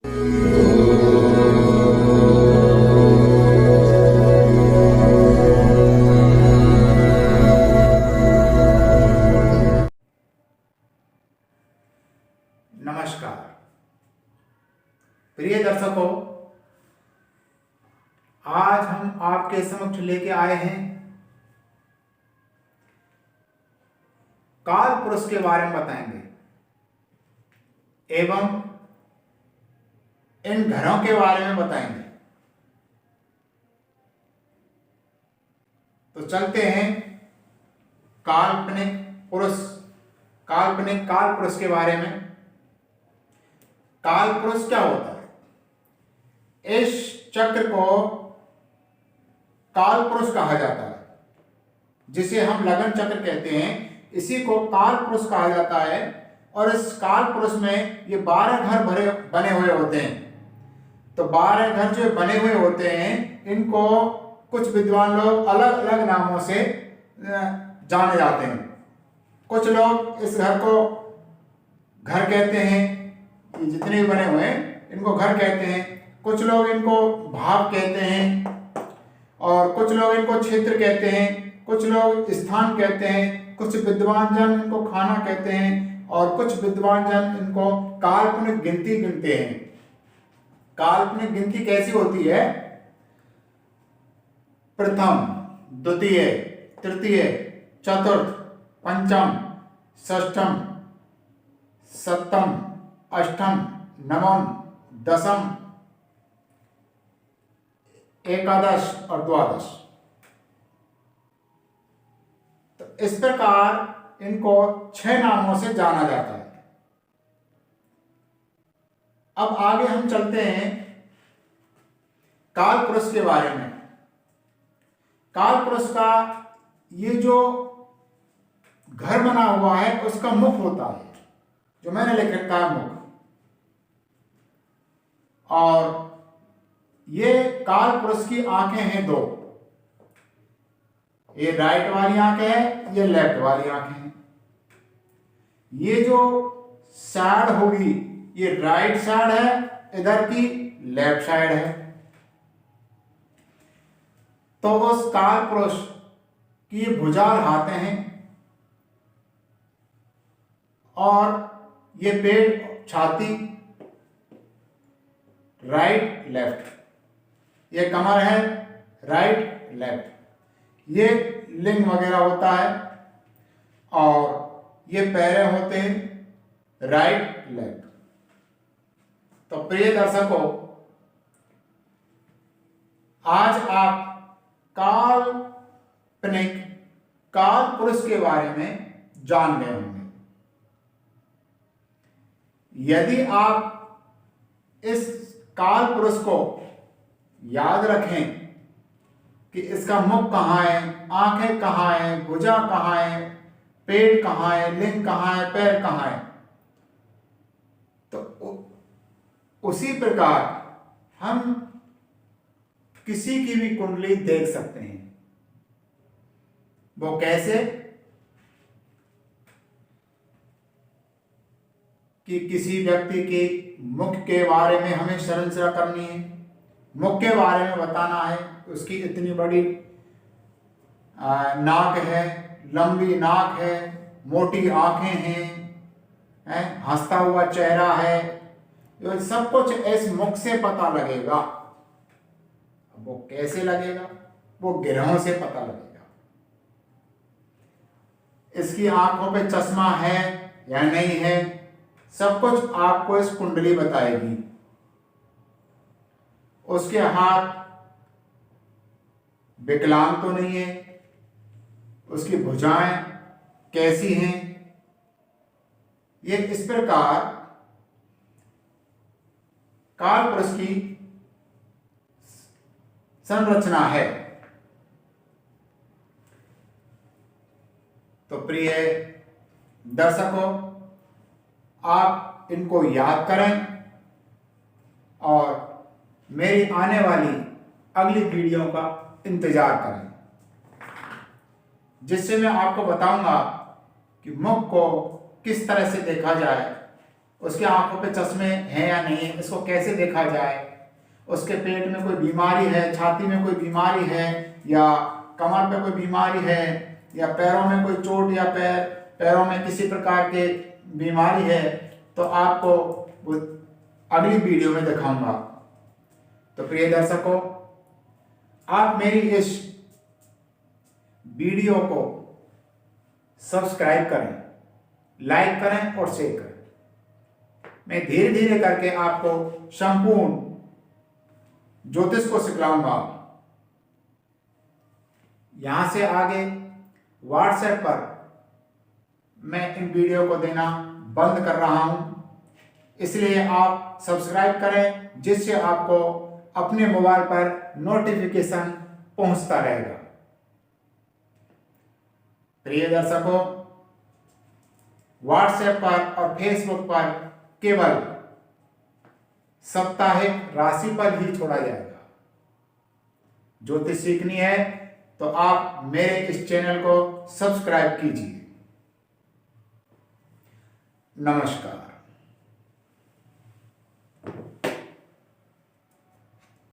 नमस्कार प्रिय दर्शकों, आज हम आपके समक्ष लेके आए हैं काल पुरुष के बारे में बताएंगे एवं इन घरों के बारे में बताएंगे। तो चलते हैं काल्पनिक काल पुरुष के बारे में। काल पुरुष क्या होता है? इस चक्र को काल पुरुष कहा जाता है, जिसे हम लगन चक्र कहते हैं। इसी को काल पुरुष कहा जाता है। और इस काल पुरुष में ये 12 घर बने हुए होते हैं। तो 12 घर जो बने हुए होते हैं, इनको कुछ विद्वान लोग अलग अलग नामों से जाने जाते हैं। कुछ लोग इस घर को घर कहते हैं, ये जितने भी बने हुए हैं इनको घर कहते हैं। कुछ लोग इनको भाव कहते हैं और कुछ लोग इनको क्षेत्र कहते हैं, कुछ लोग स्थान कहते हैं, कुछ विद्वान जन इनको खाना कहते हैं और कुछ विद्वान जन इनको काल्पनिक गिनती गिनते हैं। काल्पनिक गिनती कैसी होती है? प्रथम, द्वितीय, तृतीय, चतुर्थ, पंचम, षष्ठम, सप्तम, अष्टम, नवम, दशम, एकादश और द्वादश। तो इस प्रकार इनको 6 नामों से जाना जाता है। अब आगे हम चलते हैं काल पुरुष के बारे में। काल पुरुष का ये जो घर बना हुआ है उसका मुख होता है, जो मैंने लिख रखा है मुख। और ये काल पुरुष की आंखें हैं 2। ये राइट वाली आंखें है, ये लेफ्ट वाली आंखें हैं। ये जो साइड होगी ये राइट साइड है, इधर की लेफ्ट साइड है। तो उस काल पुरुष की ये भुजाल हाथें हैं और ये पेट, छाती, राइट लेफ्ट, ये कमर है, राइट लेफ्ट, ये लिंग वगैरह होता है और ये पैरें होते हैं, राइट लेफ्ट। तो प्रिय दर्शकों, आज आप काल्पनिक काल पुरुष के बारे में जान गए होंगे। यदि आप इस काल पुरुष को याद रखें कि इसका मुख कहाँ है, आंखें कहाँ हैं, भुजा कहाँ है, पेट कहाँ है, लिंग कहाँ है, पैर कहाँ है, तो उसी प्रकार हम किसी की भी कुंडली देख सकते हैं। वो कैसे? कि किसी व्यक्ति के मुख के बारे में हमें संरचना करनी है, मुख के बारे में बताना है, उसकी इतनी बड़ी नाक है, लंबी नाक है, मोटी आंखें हैं, हंसता हुआ चेहरा है, ये सब कुछ इस मुख से पता लगेगा। वो कैसे लगेगा? वो ग्रहों से पता लगेगा। इसकी आंखों पे चश्मा है या नहीं है, सब कुछ आपको इस कुंडली बताएगी। उसके हाथ विकलांग तो नहीं है, उसकी भुजाएं कैसी हैं, ये इस प्रकार काल पुरुष की संरचना है। तो प्रिय दर्शकों, आप इनको याद करें और मेरी आने वाली अगली वीडियो का इंतजार करें, जिससे मैं आपको बताऊंगा कि मुख को किस तरह से देखा जाए, उसके आंखों पे चश्मे हैं या नहीं, इसको कैसे देखा जाए, उसके पेट में कोई बीमारी है, छाती में कोई बीमारी है, या कमर पे कोई बीमारी है, या पैरों में कोई चोट, या पैरों में किसी प्रकार के बीमारी है, तो आपको वो अगली वीडियो में दिखाऊंगा। तो प्रिय दर्शकों, आप मेरी इस वीडियो को सब्सक्राइब करें, लाइक करें और शेयर करें। मैं धीरे धीरे करके आपको संपूर्ण ज्योतिष को सिखलाऊंगा। यहां से आगे व्हाट्सएप पर मैं इन वीडियो को देना बंद कर रहा हूं, इसलिए आप सब्सक्राइब करें, जिससे आपको अपने मोबाइल पर नोटिफिकेशन पहुंचता रहेगा। प्रिय दर्शकों, व्हाट्सएप पर और फेसबुक पर केवल साप्ताहिक राशिफल ही छोड़ा जाएगा। ज्योतिष सीखनी है तो आप मेरे इस चैनल को सब्सक्राइब कीजिए। नमस्कार।